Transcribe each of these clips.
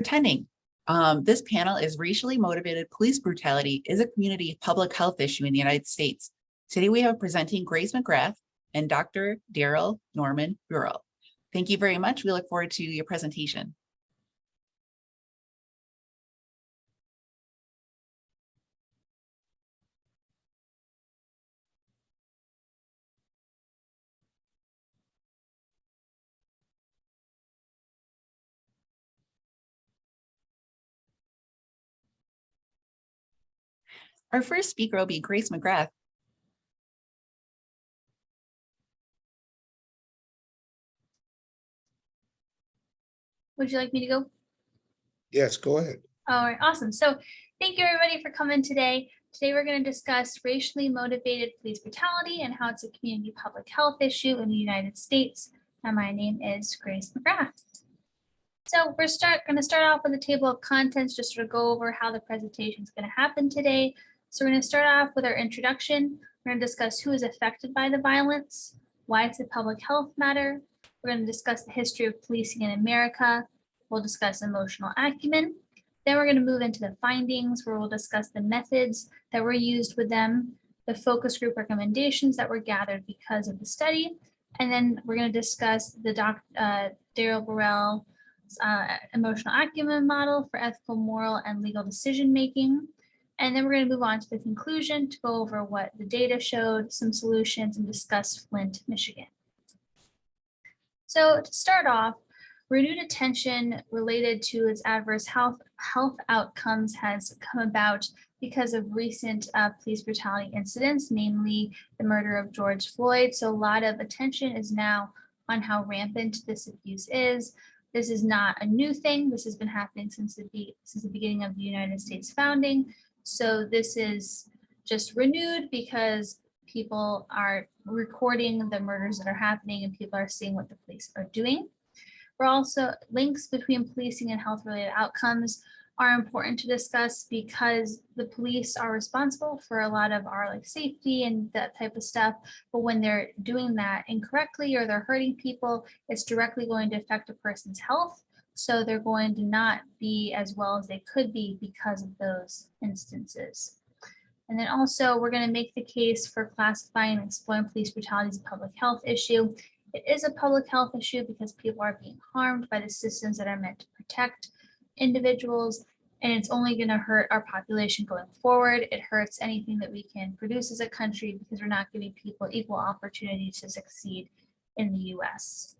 attending. This panel is Racially Motivated Police Brutality is a Community Public Health Issue in the United States. Today we have presenting Grace McGrath and Dr. Daryl Norman Burrell. Thank you very much. We look forward to your presentation. Our first speaker will be Grace McGrath. Would you like me to go? Yes, go ahead. All right, awesome. So thank you everybody for coming today. Today we're going to discuss racially motivated police brutality and how it's a community public health issue in the United States. And my name is Grace McGrath. So we're going to start off with a table of contents just to go over how the presentation is going to happen today. So we're going to start off with our introduction. We're going to discuss who is affected by the violence, why it's a public health matter. We're going to discuss the history of policing in America. We'll discuss emotional acumen. Then we're going to move into the findings where we'll discuss the methods that were used with them, the focus group recommendations that were gathered because of the study. And then we're going to discuss the Daryl Burrell emotional acumen model for ethical, moral, and legal decision making. And then we're going to move on to the conclusion to go over what the data showed, some solutions, and discuss Flint, Michigan. So to start off, renewed attention related to its adverse health outcomes has come about because of recent police brutality incidents, namely the murder of George Floyd. So a lot of attention is now on how rampant this abuse is. This is not a new thing. This has been happening since the beginning of the United States founding. So this is just renewed because people are recording the murders that are happening and people are seeing what the police are doing. We're also links between policing and health-related outcomes are important to discuss because the police are responsible for a lot of our safety and that type of stuff. But when they're doing that incorrectly or they're hurting people, it's directly going to affect a person's health. So they're going to not be as well as they could be because of those instances. And then also we're going to make the case for classifying and exploring police brutality as a public health issue. It is a public health issue because people are being harmed by the systems that are meant to protect individuals, and it's only going to hurt our population going forward. It hurts anything that we can produce as a country because we're not giving people equal opportunity to succeed in the US.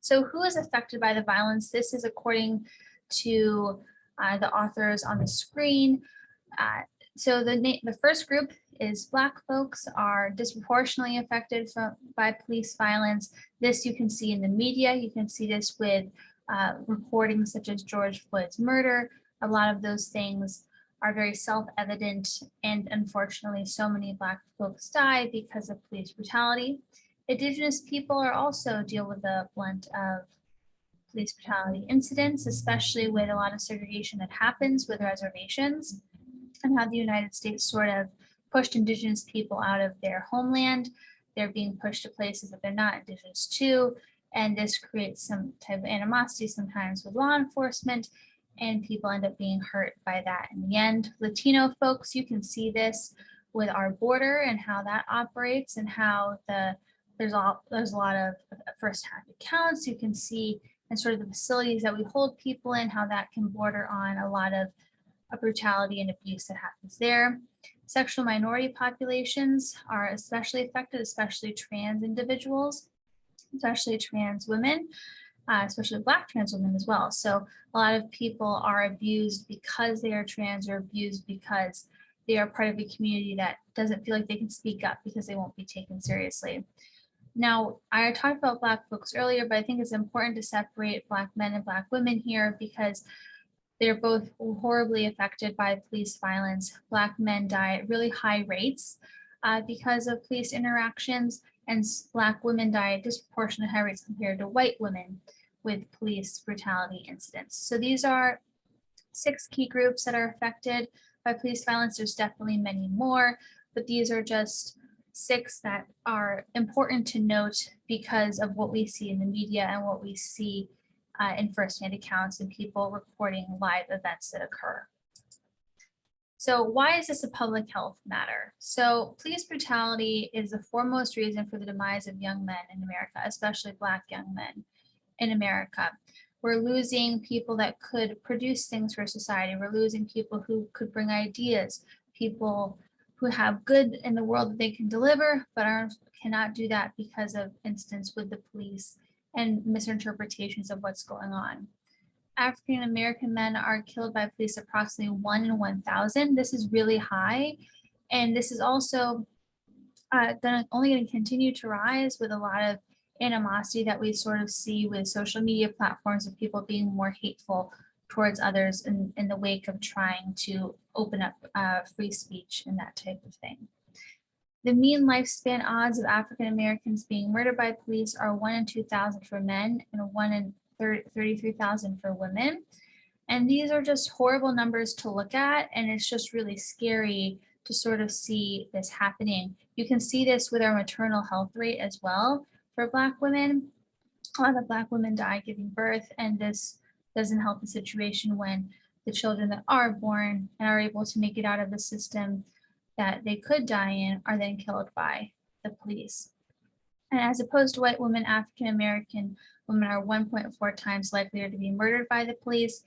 So who is affected by the violence? This is according to the authors on the screen. So the first group is Black folks are disproportionately affected by police violence. This you can see in the media. You can see this with recordings such as George Floyd's murder. A lot of those things are very self-evident, and unfortunately so many Black folks die because of police brutality. Indigenous people are also deal with the blunt of police brutality incidents, especially with a lot of segregation that happens with reservations and how the United States sort of pushed Indigenous people out of their homeland. They're being pushed to places that they're not Indigenous to, and this creates some type of animosity sometimes with law enforcement, and people end up being hurt by that in the end. Latino folks, you can see this with our border and how that operates and how there's a lot of first-hand accounts. You can see and sort of the facilities that we hold people in, how that can border on a lot of brutality and abuse that happens there. Sexual minority populations are especially affected, especially trans individuals, especially trans women, especially Black trans women as well. So a lot of people are abused because they are trans or abused because they are part of a community that doesn't feel like they can speak up because they won't be taken seriously. Now, I talked about Black folks earlier, but I think it's important to separate Black men and Black women here because they're both horribly affected by police violence. Black men die at really high rates because of police interactions, and Black women die at disproportionate high rates compared to white women with police brutality incidents. So these are 6 key groups that are affected by police violence. There's definitely many more, but these are just 6 that are important to note because of what we see in the media and what we see in firsthand accounts and people reporting live events that occur. So why is this a public health matter? So police brutality is the foremost reason for the demise of young men in America, especially Black young men in America. We're losing people that could produce things for society. We're losing people who could bring ideas, people who have good in the world that they can deliver, but cannot do that because of incidents with the police and misinterpretations of what's going on. African American men are killed by police approximately 1 in 1,000. This is really high. And this is also only going to continue to rise with a lot of animosity that we sort of see with social media platforms of people being more hateful towards others in the wake of trying to open up free speech and that type of thing. The mean lifespan odds of African Americans being murdered by police are 1 in 2,000 for men and 1 in 33,000 for women. And these are just horrible numbers to look at. And it's just really scary to sort of see this happening. You can see this with our maternal health rate as well for Black women. A lot of Black women die giving birth, and this doesn't help the situation when the children that are born and are able to make it out of the system that they could die in are then killed by the police. And as opposed to white women, African American women are 1.4 times likelier to be murdered by the police.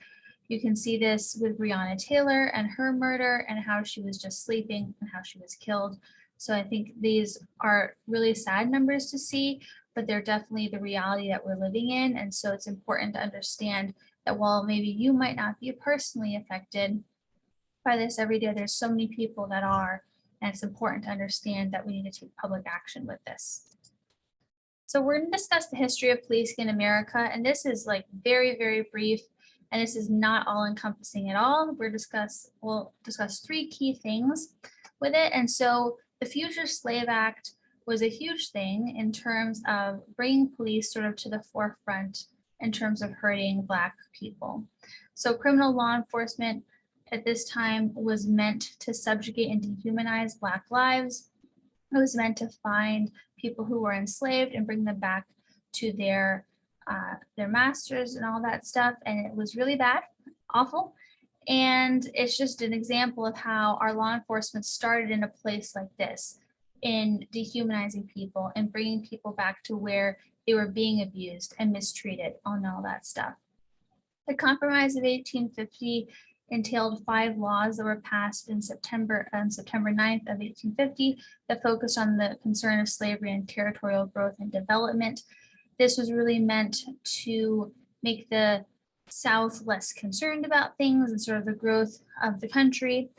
You can see this with Breonna Taylor and her murder and how she was just sleeping and how she was killed. So I think these are really sad numbers to see, but they're definitely the reality that we're living in. And so it's important to understand that while maybe you might not be personally affected by this every day, there's so many people that are, and it's important to understand that we need to take public action with this. So we're going to discuss the history of policing in America, and this is like very, very brief, and this is not all encompassing at all. We'll discuss 3 key things with it. And so the Fugitive Slave Act was a huge thing in terms of bringing police sort of to the forefront in terms of hurting Black people. So criminal law enforcement at this time was meant to subjugate and dehumanize Black lives. It was meant to find people who were enslaved and bring them back to their masters and all that stuff. And it was really bad, awful. And it's just an example of how our law enforcement started in a place like this, in dehumanizing people and bringing people back to where they were being abused and mistreated and all that stuff. The Compromise of 1850 entailed 5 laws that were passed in September 9th of 1850 that focused on the concern of slavery and territorial growth and development. This was really meant to make the South less concerned about things and sort of the growth of the country.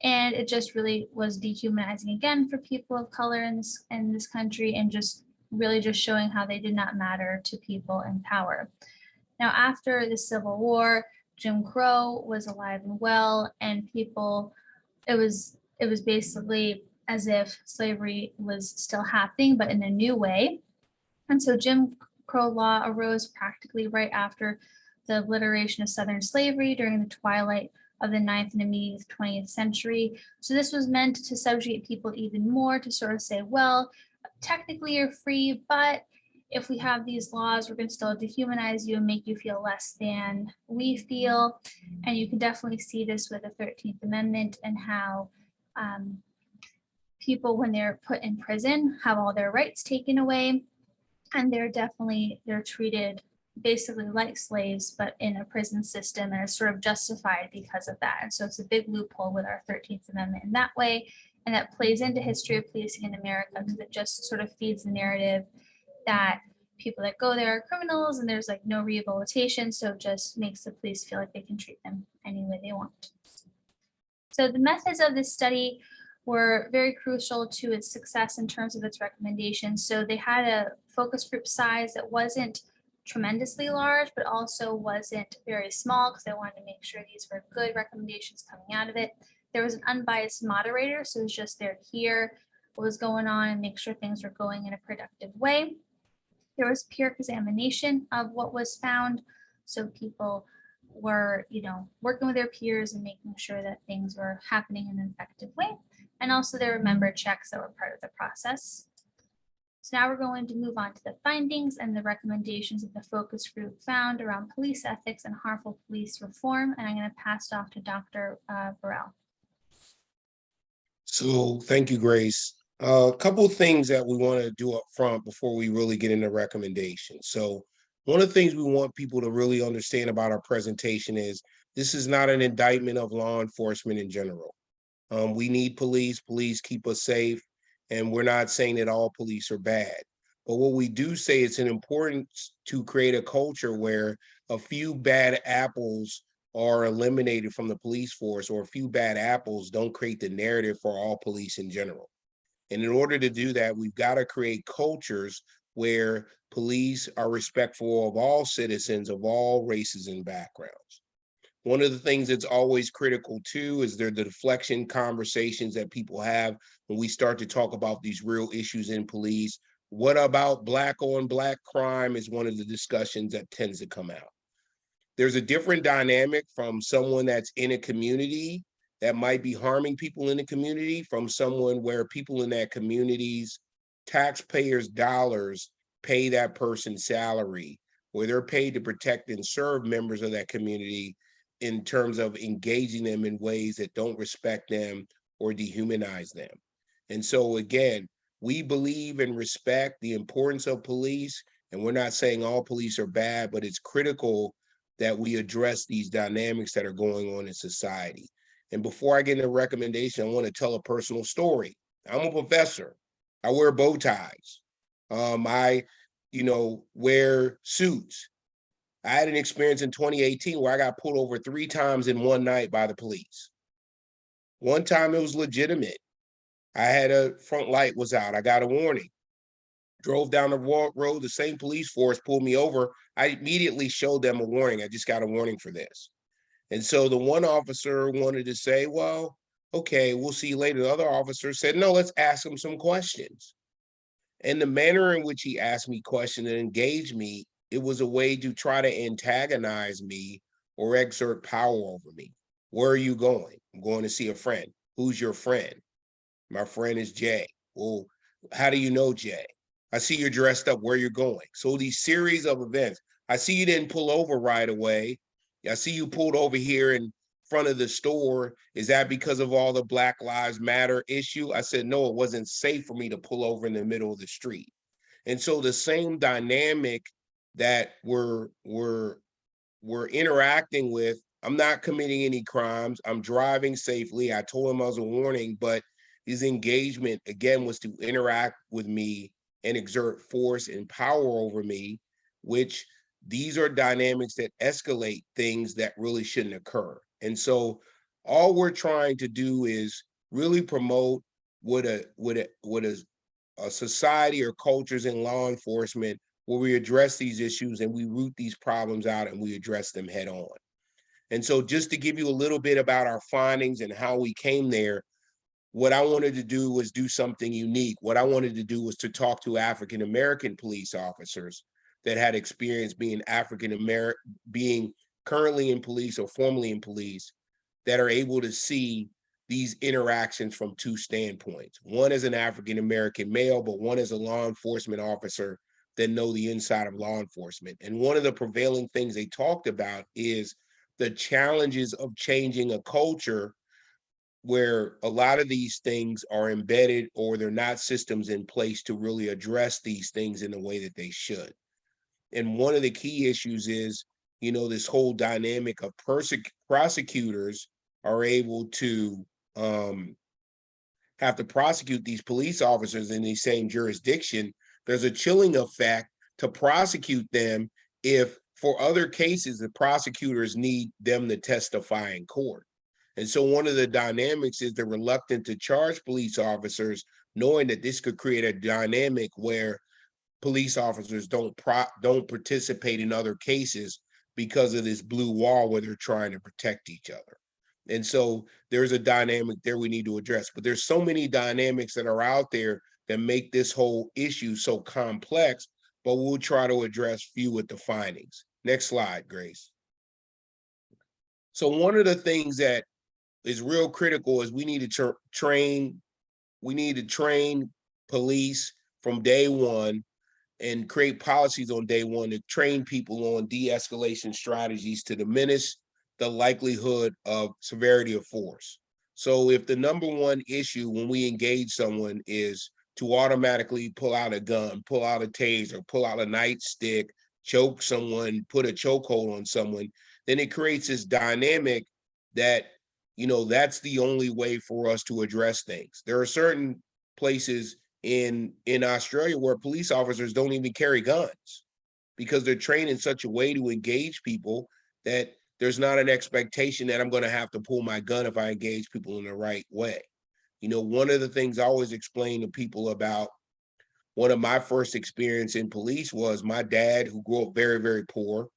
And it just really was dehumanizing again for people of color in this country, and just really just showing how they did not matter to people in power. Now, after the Civil War, Jim Crow was alive and well, and people, it was basically as if slavery was still happening, but in a new way. And so Jim Crow law arose practically right after the obliteration of Southern slavery during the twilight of the 9th and immediate 20th century. So this was meant to subjugate people even more, to sort of say, well, technically you're free, but if we have these laws, we're going to still dehumanize you and make you feel less than we feel. And you can definitely see this with the 13th Amendment and how people, when they're put in prison, have all their rights taken away. And they're treated basically like slaves, but in a prison system, and it's sort of justified because of that. And so it's a big loophole with our 13th Amendment in that way. And that plays into history of policing in America, because it just sort of feeds the narrative that people that go there are criminals and there's like no rehabilitation. So it just makes the police feel like they can treat them any way they want. So the methods of this study were very crucial to its success in terms of its recommendations. So they had a focus group size that wasn't tremendously large, but also wasn't very small, because they wanted to make sure these were good recommendations coming out of it. There was an unbiased moderator, so it was just there to hear what was going on and make sure things were going in a productive way. There was peer examination of what was found, so people were, working with their peers and making sure that things were happening in an effective way. And also there were member checks that were part of the process. So now we're going to move on to the findings and the recommendations of the focus group found around police ethics and harmful police reform. And I'm going to pass it off to Dr. Burrell. So thank you, Grace. A couple of things that we want to do up front before we really get into recommendations. So one of the things we want people to really understand about our presentation is this is not an indictment of law enforcement in general. We need police. Police keep us safe. And we're not saying that all police are bad. But what we do say it's an importance to create a culture where a few bad apples are eliminated from the police force, or a few bad apples don't create the narrative for all police in general. And in order to do that, we've got to create cultures where police are respectful of all citizens of all races and backgrounds. One of the things that's always critical too is the deflection conversations that people have when we start to talk about these real issues in police. What about black on black crime is one of the discussions that tends to come out. There's a different dynamic from someone that's in a community that might be harming people in the community from someone where people in that community's taxpayers' dollars pay that person's salary, where they're paid to protect and serve members of that community in terms of engaging them in ways that don't respect them or dehumanize them. And so again, we believe and respect the importance of police, and we're not saying all police are bad, but it's critical that we address these dynamics that are going on in society. And before I get into recommendation, I want to tell a personal story. I'm a professor. I wear bow ties. I wear suits. I had an experience in 2018 where I got pulled over 3 times in one night by the police. One time it was legitimate. I had a front light was out. I got a warning. Drove down the road, the same police force pulled me over. I immediately showed them a warning. I just got a warning for this. And so the one officer wanted to say, well, okay, we'll see you later. The other officer said, no, let's ask him some questions. And the manner in which he asked me questions and engaged me, it was a way to try to antagonize me or exert power over me. Where are you going? I'm going to see a friend. Who's your friend? My friend is Jay. Well, how do you know Jay? I see you're dressed up. Where you're going? So these series of events. I see you didn't pull over right away. I see you pulled over here in front of the store. Is that because of all the Black Lives Matter issue? I said, no, it wasn't safe for me to pull over in the middle of the street. And so the same dynamic that we're interacting with, I'm not committing any crimes. I'm driving safely. I told him I was a warning, but his engagement again was to interact with me and exert force and power over me, which these are dynamics that escalate things that really shouldn't occur. And so all we're trying to do is really promote what a society or cultures in law enforcement where we address these issues and we root these problems out and we address them head on. And so just to give you a little bit about our findings and how we came there, what I wanted to do was do something unique. What I wanted to do was to talk to African-American police officers that had experience being African-American, being currently in police or formerly in police, that are able to see these interactions from 2 standpoints. One is an African-American male, but one is a law enforcement officer that know the inside of law enforcement. And one of the prevailing things they talked about is the challenges of changing a culture where a lot of these things are embedded or they're not systems in place to really address these things in the way that they should. And one of the key issues is, this whole dynamic of prosecutors are able to have to prosecute these police officers in the same jurisdiction. There's a chilling effect to prosecute them if for other cases, the prosecutors need them to testify in court. And so one of the dynamics is they're reluctant to charge police officers, knowing that this could create a dynamic where police officers don't participate in other cases because of this blue wall where they're trying to protect each other. And so there's a dynamic there we need to address. But there's so many dynamics that are out there that make this whole issue so complex, but we'll try to address few with the findings. Next slide, Grace. So one of the things that is real critical is we need to train police from day one and create policies on day one to train people on de-escalation strategies to diminish the likelihood of severity of force. So if the number one issue when we engage someone is to automatically pull out a gun, pull out a taser, pull out a nightstick, choke someone, put a chokehold on someone, then it creates this dynamic that, that's the only way for us to address things. There are certain places in Australia where police officers don't even carry guns because they're trained in such a way to engage people that there's not an expectation that I'm going to have to pull my gun if I engage people in the right way. One of the things I always explain to people about one of my first experience in police was my dad, who grew up very, very poor.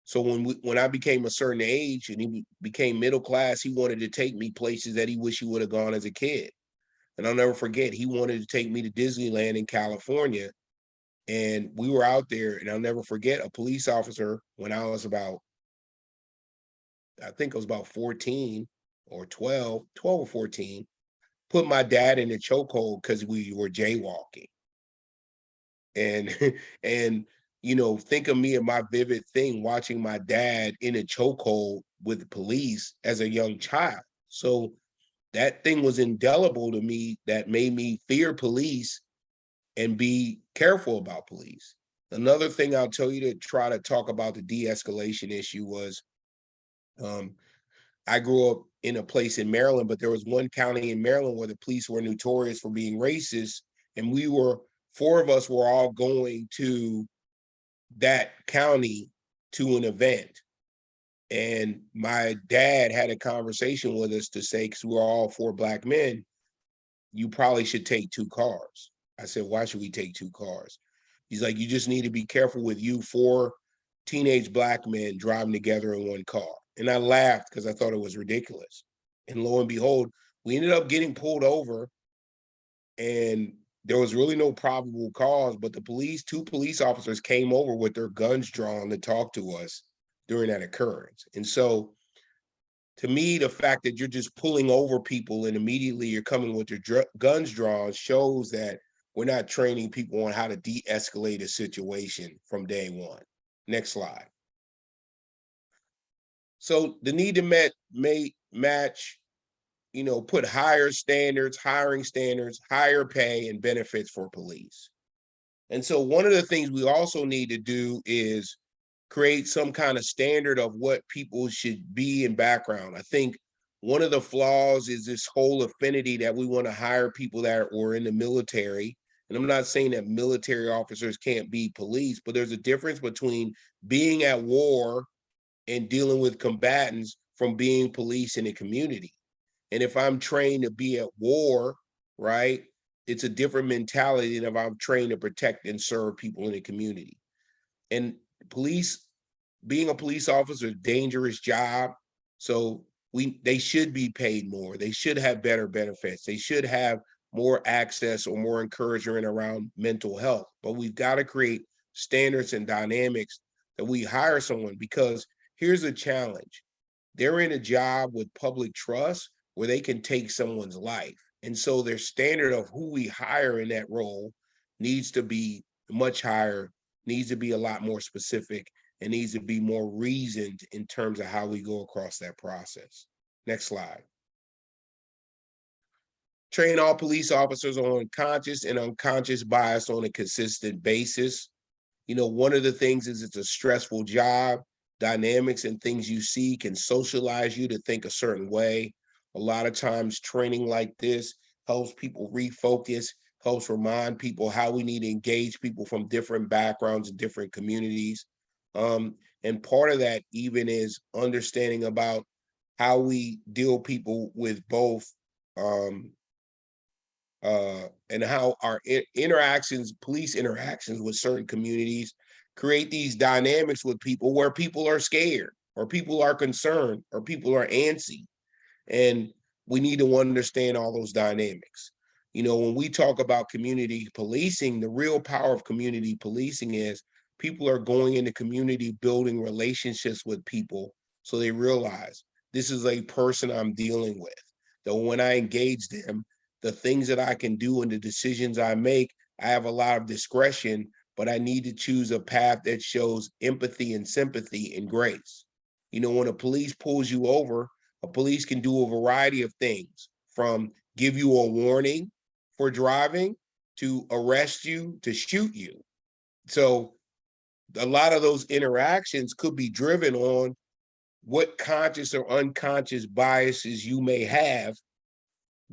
So when I became a certain age and he became middle class, he wanted to take me places that he wished he would have gone as a kid. And I'll never forget, he wanted to take me to Disneyland in California. And we were out there, and I'll never forget, a police officer, when I was about, I think I was about 14 or 12 or 14, put my dad in a chokehold because we were jaywalking. And and think of me and my vivid thing watching my dad in a chokehold with the police as a young child. So that thing was indelible to me, that made me fear police and be careful about police. Another thing I'll tell you to try to talk about the de-escalation issue was, I grew up in a place in Maryland, but there was one county in Maryland where the police were notorious for being racist. And four of us were all going to that county to an event. And my dad had a conversation with us to say, because we were all four Black men, you probably should take two cars. I said, why should we take two cars? He's like, you just need to be careful with you four teenage Black men driving together in one car. And I laughed because I thought it was ridiculous. And lo and behold, we ended up getting pulled over, and there was really no probable cause, but two police officers came over with their guns drawn to talk to us during that occurrence. And so to me, the fact that you're just pulling over people and immediately you're coming with your guns drawn shows that we're not training people on how to de-escalate a situation from day one. Next slide. So the need to match, put higher standards, hiring standards, higher pay and benefits for police. And so one of the things we also need to do is create some kind of standard of what people should be in background. I think one of the flaws is this whole affinity that we want to hire people that were in the military. And I'm not saying that military officers can't be police, but there's a difference between being at war and dealing with combatants from being police in a community. And if I'm trained to be at war, right, it's a different mentality than if I'm trained to protect and serve people in the community. And being a police officer is a dangerous job. So they should be paid more. They should have better benefits. They should have more access or more encouragement around mental health. But we've got to create standards and dynamics that we hire someone, because here's a challenge. They're in a job with public trust where they can take someone's life. And so their standard of who we hire in that role needs to be much higher, needs to be a lot more specific, and needs to be more reasoned in terms of how we go across that process. Next slide. Train all police officers on conscious and unconscious bias on a consistent basis. One of the things is it's a stressful job. Dynamics and things you see can socialize you to think a certain way. A lot of times training like this helps people refocus, helps remind people how we need to engage people from different backgrounds and different communities. And part of that even is understanding about how we deal people with both, and how our police interactions with certain communities create these dynamics with people where people are scared or people are concerned or people are antsy. And we need to understand all those dynamics. When we talk about community policing, the real power of community policing is people are going into community, building relationships with people so they realize this is a person I'm dealing with. That when I engage them, the things that I can do and the decisions I make I have a lot of discretion, but I need to choose a path that shows empathy and sympathy and grace. You know, when a police pulls you over, a police can do a variety of things, from give you a warning for driving to arrest you to shoot you. So a lot of those interactions could be driven on what conscious or unconscious biases you may have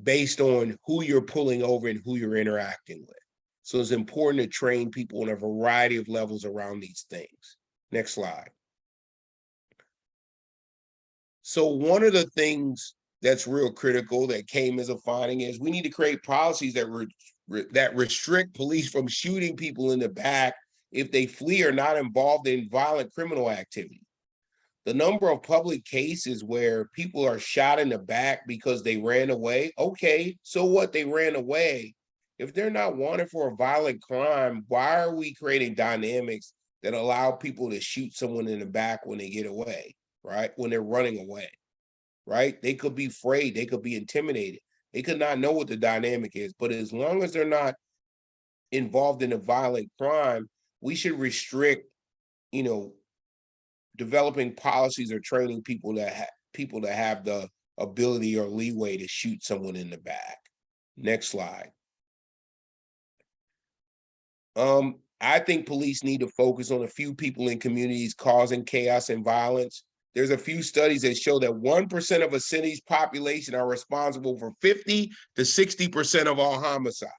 based on who you're pulling over and who you're interacting with. So it's important to train people on a variety of levels around these things. Next slide. So one of the things that's real critical that came as a finding is we need to create policies that restrict police from shooting people in the back if they flee or not involved in violent criminal activity. The number of public cases where people are shot in the back because they ran away, okay, so what? They ran away. If they're not wanted for a violent crime, why are we creating dynamics that allow people to shoot someone in the back when they get away, right? When they're running away, right? They could be afraid, they could be intimidated, they could not know what the dynamic is. But as long as they're not involved in a violent crime, we should restrict, you know, developing policies or training people that have the ability or leeway to shoot someone in the back. Next slide. I think police need to focus on a few people in communities causing chaos and violence. There's a few studies that show that 1% of a city's population are responsible for 50 to 60% of all homicides.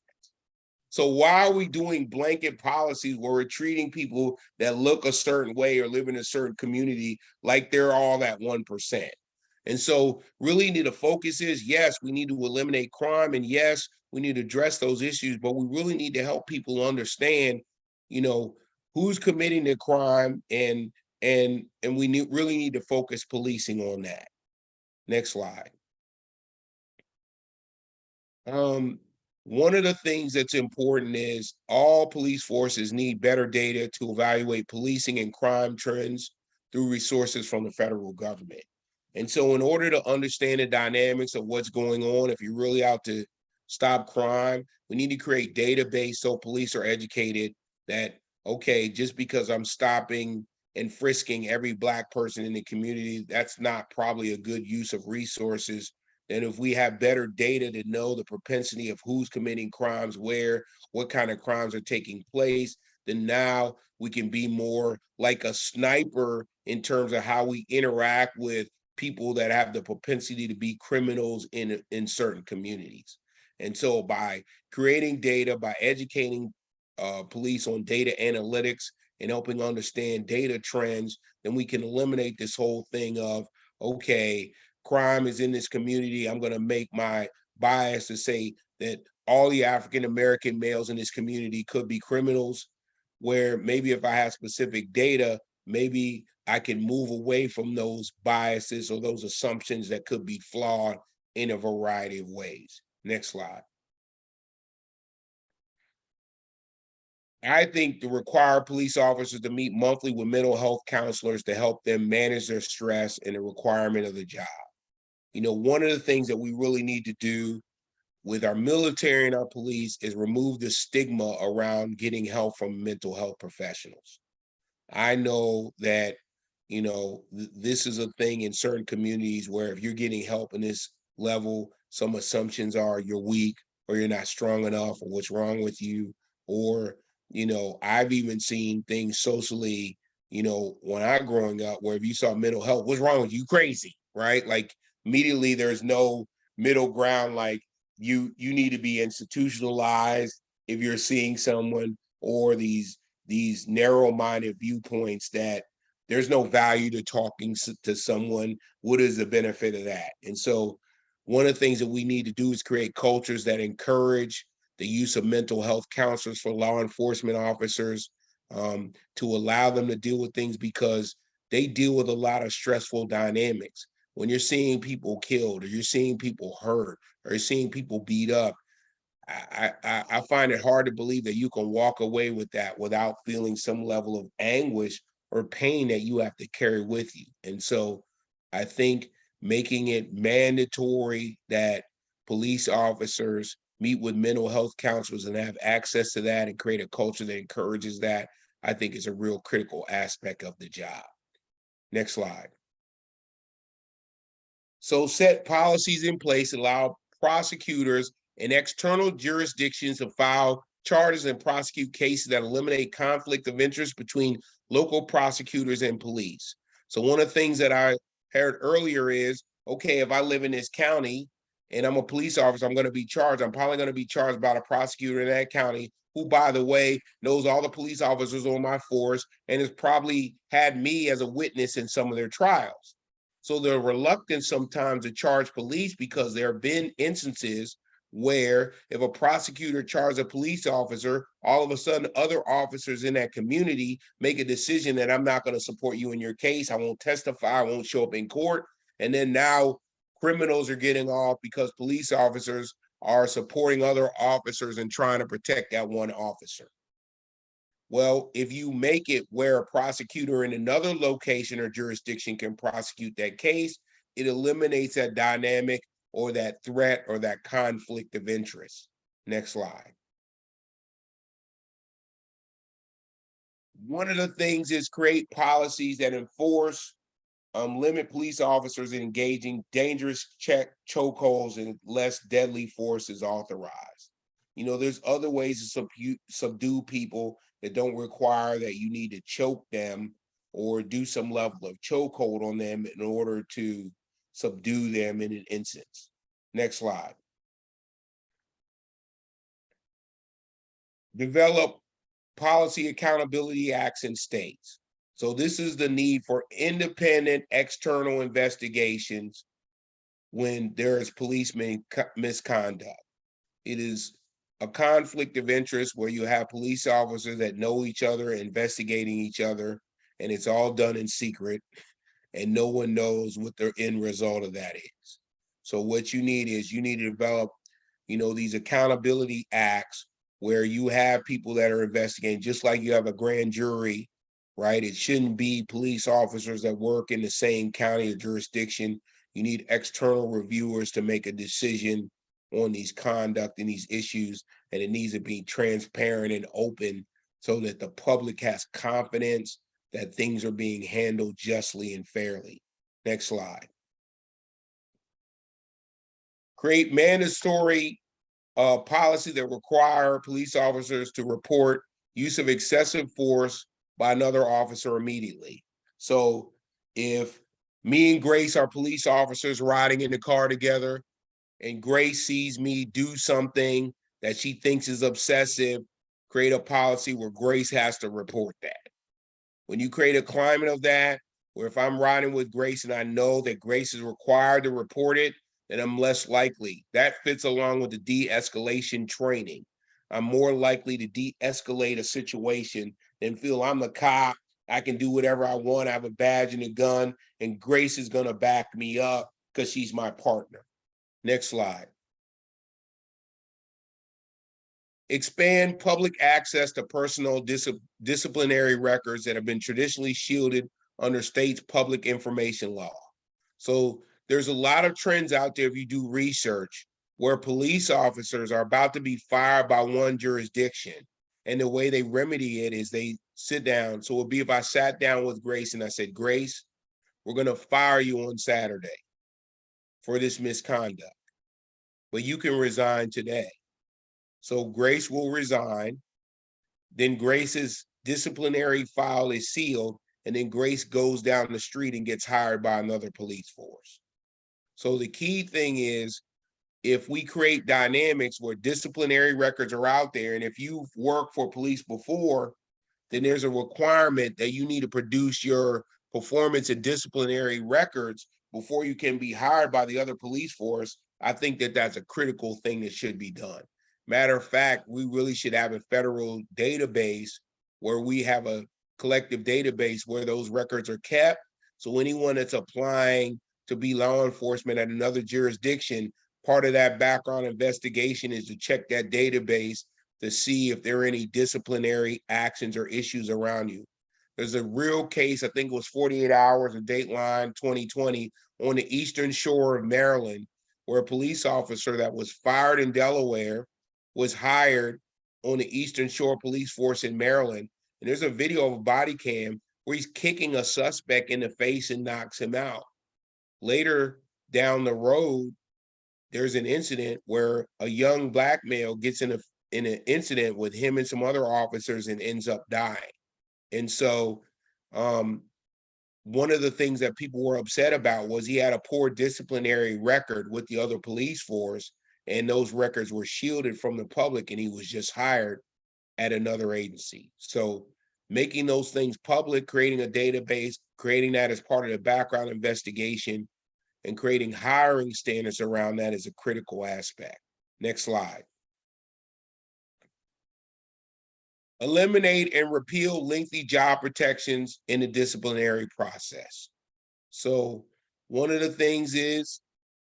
So why are we doing blanket policies where we're treating people that look a certain way or live in a certain community like they're all that 1%? And so really need to focus is, yes, we need to eliminate crime, and yes, we need to address those issues, but we really need to help people understand, you know, who's committing the crime, and we really need to focus policing on that. Next slide. One of the things that's important is all police forces need better data to evaluate policing and crime trends through resources from the federal government. And so in order to understand the dynamics of what's going on, if you're really out to stop crime, we need to create database so police are educated that, okay, just because I'm stopping and frisking every Black person in the community, that's not probably a good use of resources. And if we have better data to know the propensity of who's committing crimes, where, what kind of crimes are taking place, then now we can be more like a sniper in terms of how we interact with people that have the propensity to be criminals in certain communities. And so by creating data, by educating police on data analytics and helping understand data trends, then we can eliminate this whole thing of, okay, crime is in this community, I'm going to make my bias to say that all the African American males in this community could be criminals, where maybe if I have specific data, maybe I can move away from those biases or those assumptions that could be flawed in a variety of ways. Next slide. I think to require police officers to meet monthly with mental health counselors to help them manage their stress and the requirement of the job. You know, one of the things that we really need to do with our military and our police is remove the stigma around getting help from mental health professionals. I know that, you know, this is a thing in certain communities where if you're getting help in this level, some assumptions are you're weak or you're not strong enough or what's wrong with you. Or, you know, I've even seen things socially, you know, when I growing up where if you saw mental health, what's wrong with you? Crazy, right? Like immediately there's no middle ground, like you need to be institutionalized if you're seeing someone, or these narrow-minded viewpoints that there's no value to talking to someone. What is the benefit of that? And so one of the things that we need to do is create cultures that encourage the use of mental health counselors for law enforcement officers, to allow them to deal with things because they deal with a lot of stressful dynamics. When you're seeing people killed, or you're seeing people hurt, or you're seeing people beat up, I find it hard to believe that you can walk away with that without feeling some level of anguish or pain that you have to carry with you. And so I think making it mandatory that police officers meet with mental health counselors and have access to that and create a culture that encourages that, I think is a real critical aspect of the job. Next slide. So set policies in place, allow prosecutors in external jurisdictions to file charges and prosecute cases that eliminate conflict of interest between local prosecutors and police. So one of the things that I heard earlier is, okay, if I live in this county and I'm a police officer, I'm going to be charged. I'm probably going to be charged by a prosecutor in that county who, by the way, knows all the police officers on my force and has probably had me as a witness in some of their trials. So they're reluctant sometimes to charge police because there have been instances where if a prosecutor charges a police officer, all of a sudden other officers in that community make a decision that I'm not going to support you in your case. I won't testify. I won't show up in court. And then now criminals are getting off because police officers are supporting other officers and trying to protect that one officer. Well, if you make it where a prosecutor in another location or jurisdiction can prosecute that case, it eliminates that dynamic or that threat or that conflict of interest. Next slide. One of the things is create policies that enforce, limit police officers engaging dangerous chokeholds and less deadly force is authorized. You know, there's other ways to subdue people that don't require that you need to choke them or do some level of chokehold on them in order to subdue them in an instance. Next slide. Develop policy accountability acts in states. So this is the need for independent external investigations when there is police misconduct. It is a conflict of interest where you have police officers that know each other, investigating each other, and it's all done in secret, and no one knows what the end result of that is. So what you need is you need to develop, you know, these accountability acts where you have people that are investigating, just like you have a grand jury, right? It shouldn't be police officers that work in the same county or jurisdiction. You need external reviewers to make a decision on these conduct and these issues, and it needs to be transparent and open so that the public has confidence that things are being handled justly and fairly. Next slide. Create mandatory policy that require police officers to report use of excessive force by another officer immediately. So if me and Grace are police officers riding in the car together and Grace sees me do something that she thinks is obsessive, create a policy where Grace has to report that. When you create a climate of that, where if I'm riding with Grace and I know that Grace is required to report it, then I'm less likely. That fits along with the de-escalation training. I'm more likely to de-escalate a situation than feel I'm the cop, I can do whatever I want, I have a badge and a gun, and Grace is gonna back me up because she's my partner. Next slide. Expand public access to personal disciplinary records that have been traditionally shielded under state's public information law. So there's a lot of trends out there if you do research where police officers are about to be fired by one jurisdiction. And the way they remedy it is they sit down. So it would be if I sat down with Grace and I said, Grace, we're going to fire you on Saturday for this misconduct, but you can resign today. So Grace will resign. Then Grace's disciplinary file is sealed, and then Grace goes down the street and gets hired by another police force. So the key thing is, if we create dynamics where disciplinary records are out there, and if you've worked for police before, then there's a requirement that you need to produce your performance and disciplinary records before you can be hired by the other police force. I think that that's a critical thing that should be done. Matter of fact, we really should have a federal database where we have a collective database where those records are kept. So anyone that's applying to be law enforcement at another jurisdiction, part of that background investigation is to check that database to see if there are any disciplinary actions or issues around you. There's a real case, I think it was 48 hours of Dateline 2020 on the eastern shore of Maryland, where a police officer that was fired in Delaware was hired on the Eastern Shore Police Force in Maryland. And there's a video of a body cam where he's kicking a suspect in the face and knocks him out. Later down the road, there's an incident where a young black male gets in an incident with him and some other officers and ends up dying. And so one of the things that people were upset about was he had a poor disciplinary record with the other police force, and those records were shielded from the public, and he was just hired at another agency. So making those things public, creating a database, creating that as part of the background investigation, and creating hiring standards around that is a critical aspect. Next slide. Eliminate and repeal lengthy job protections in the disciplinary process. So one of the things is,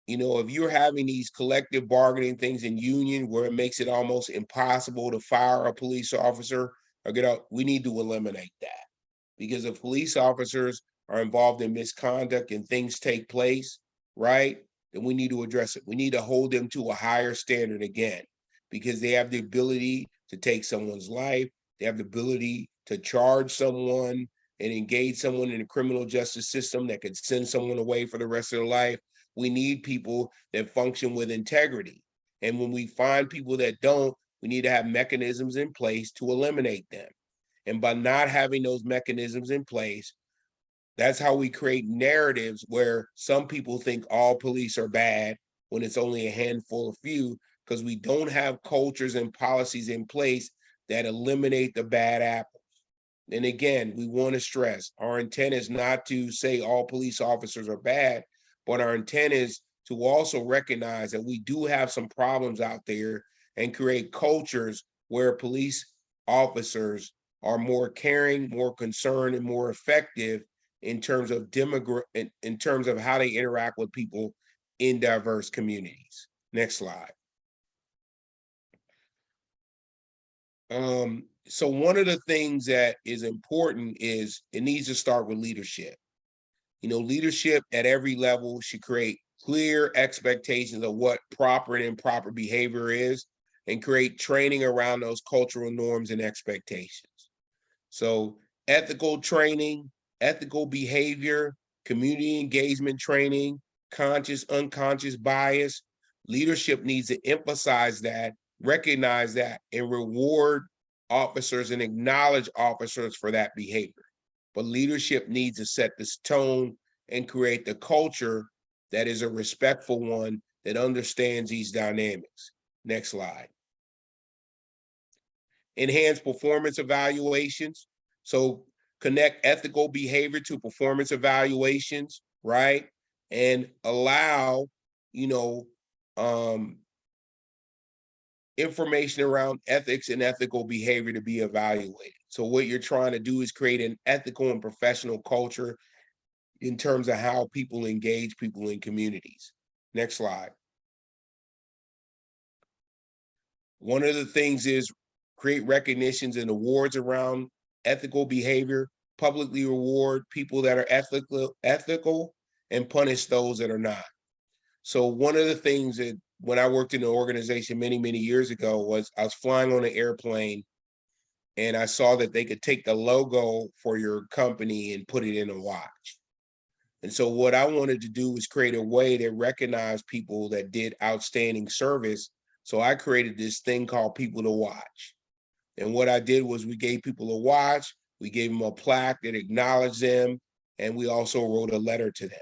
if you're having these collective bargaining things in union where it makes it almost impossible to fire a police officer or get out, we need to eliminate that. Because if police officers are involved in misconduct and things take place, right, then we need to address it. We need to hold them to a higher standard again, because they have the ability to take someone's life. They have the ability to charge someone and engage someone in the criminal justice system that could send someone away for the rest of their life. We need people that function with integrity. And when we find people that don't, we need to have mechanisms in place to eliminate them. And by not having those mechanisms in place, that's how we create narratives where some people think all police are bad when it's only a handful of few, because we don't have cultures and policies in place that eliminate the bad apples. And again, we want to stress, our intent is not to say all police officers are bad, but our intent is to also recognize that we do have some problems out there and create cultures where police officers are more caring, more concerned, and more effective in terms of in terms of how they interact with people in diverse communities. Next slide. So one of the things that is important is it needs to start with leadership. Leadership at every level should create clear expectations of what proper and improper behavior is and create training around those cultural norms and expectations. So ethical training, ethical behavior, community engagement training, conscious, unconscious bias. Leadership needs to emphasize that, recognize that, and reward officers and acknowledge officers for that behavior. But leadership needs to set this tone and create the culture that is a respectful one that understands these dynamics. Next slide. Enhance performance evaluations. So connect ethical behavior to performance evaluations, right? And allow, information around ethics and ethical behavior to be evaluated. So what you're trying to do is create an ethical and professional culture in terms of how people engage people in communities. Next slide. One of the things is create recognitions and awards around ethical behavior, publicly reward people that are ethical, and punish those that are not. So one of the things that when I worked in an organization many, many years ago was I was flying on an airplane and I saw that they could take the logo for your company and put it in a watch. And so what I wanted to do was create a way to recognize people that did outstanding service. So I created this thing called People to Watch. And what I did was we gave people a watch, we gave them a plaque that acknowledged them, and we also wrote a letter to them.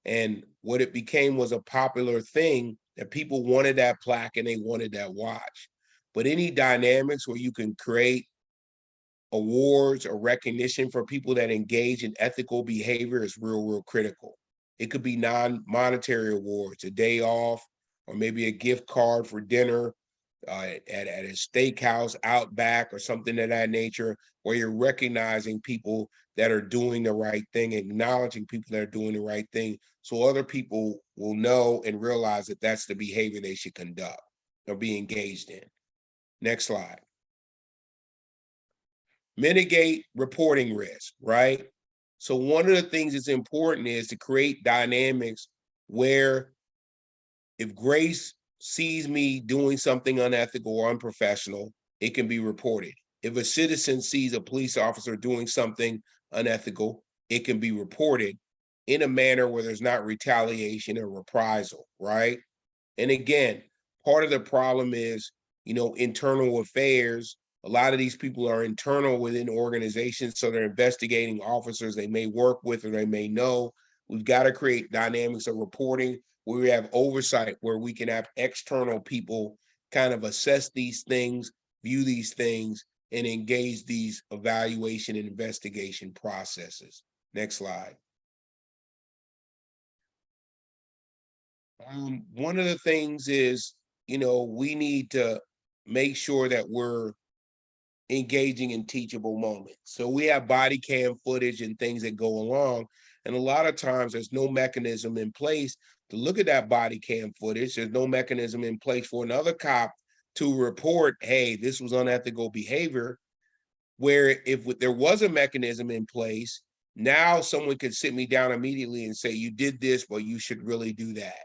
And what it became was a popular thing that people wanted that plaque and they wanted that watch. But any dynamics where you can create awards or recognition for people that engage in ethical behavior is real critical. It could be non-monetary awards, a day off, or maybe a gift card for dinner at a steakhouse out back or something of that nature, where you're recognizing people that are doing the right thing, acknowledging people that are doing the right thing, so other people will know and realize that that's the behavior they should conduct or be engaged in. Next slide. Mitigate reporting risk, right? So one of the things that's important is to create dynamics where If Grace sees me doing something unethical or unprofessional, it can be reported. If a citizen sees a police officer doing something unethical, it can be reported in a manner where there's not retaliation or reprisal, right? And again, part of the problem is, internal affairs. A lot of these people are internal within organizations, so they're investigating officers they may work with or they may know. We've got to create dynamics of reporting where we have oversight, where we can have external people kind of assess these things, view these things, and engage these evaluation and investigation processes. Next slide. One of the things is, we need to make sure that we're engaging in teachable moments. So we have body cam footage and things that go along. And a lot of times there's no mechanism in place to look at that body cam footage. There's no mechanism in place for another cop to report, hey, this was unethical behavior. Where if there was a mechanism in place, now someone could sit me down immediately and say, you did this, but you should really do that.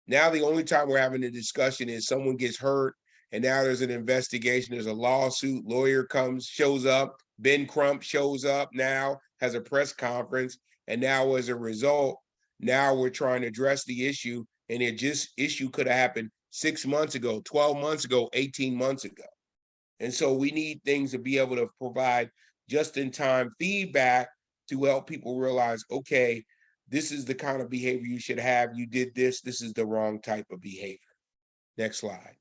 Now the only time we're having a discussion is someone gets hurt and now there's an investigation, there's a lawsuit, lawyer comes, shows up, Ben Crump shows up now, has a press conference, and now as a result, now we're trying to address the issue, and issue could have happened 6 months ago, 12 months ago, 18 months ago. And so we need things to be able to provide just-in-time feedback to help people realize, okay, this is the kind of behavior you should have. You did this. This is the wrong type of behavior. Next slide.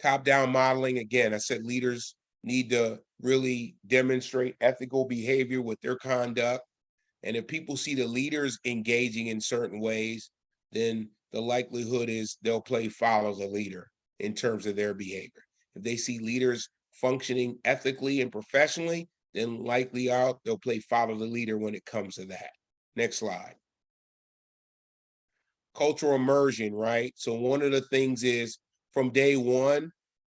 Top-down modeling. Again, I said leaders need to really demonstrate ethical behavior with their conduct. And if people see the leaders engaging in certain ways, then the likelihood is they'll play follow the leader in terms of their behavior. If they see leaders functioning ethically and professionally, then likely they'll play follow the leader when it comes to that. Next slide. Cultural immersion, right? So one of the things is from day one,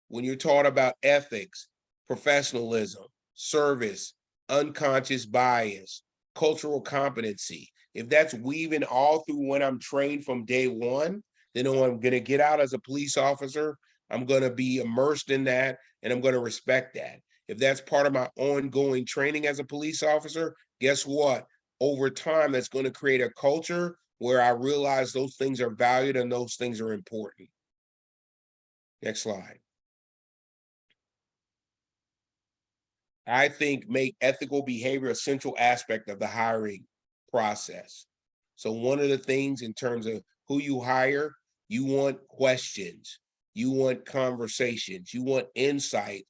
when you're taught about ethics, professionalism, service, unconscious bias, cultural competency, if that's weaving all through when I'm trained from day one, then when I'm going to get out as a police officer, I'm going to be immersed in that and I'm going to respect that. If that's part of my ongoing training as a police officer, guess what? Over time, that's going to create a culture where I realize those things are valued and those things are important. Next slide. I think make ethical behavior a central aspect of the hiring process. So one of the things in terms of who you hire, you want questions, you want conversations, you want insight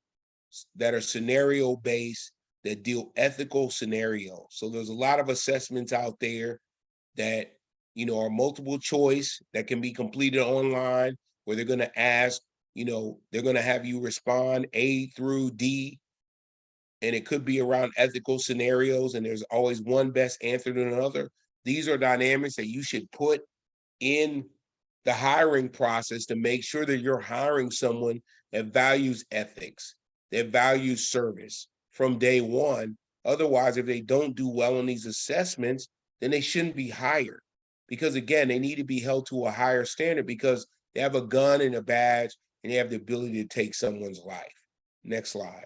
that are scenario based, that deal ethical scenarios. So there's a lot of assessments out there that are multiple choice that can be completed online, where they're going to ask, they're going to have you respond A through D, and it could be around ethical scenarios, and there's always one best answer to another. These are dynamics that you should put in the hiring process to make sure that you're hiring someone that values ethics, that values service from day one. Otherwise, if they don't do well on these assessments, then they shouldn't be hired. Because again, they need to be held to a higher standard because they have a gun and a badge and they have the ability to take someone's life. Next slide.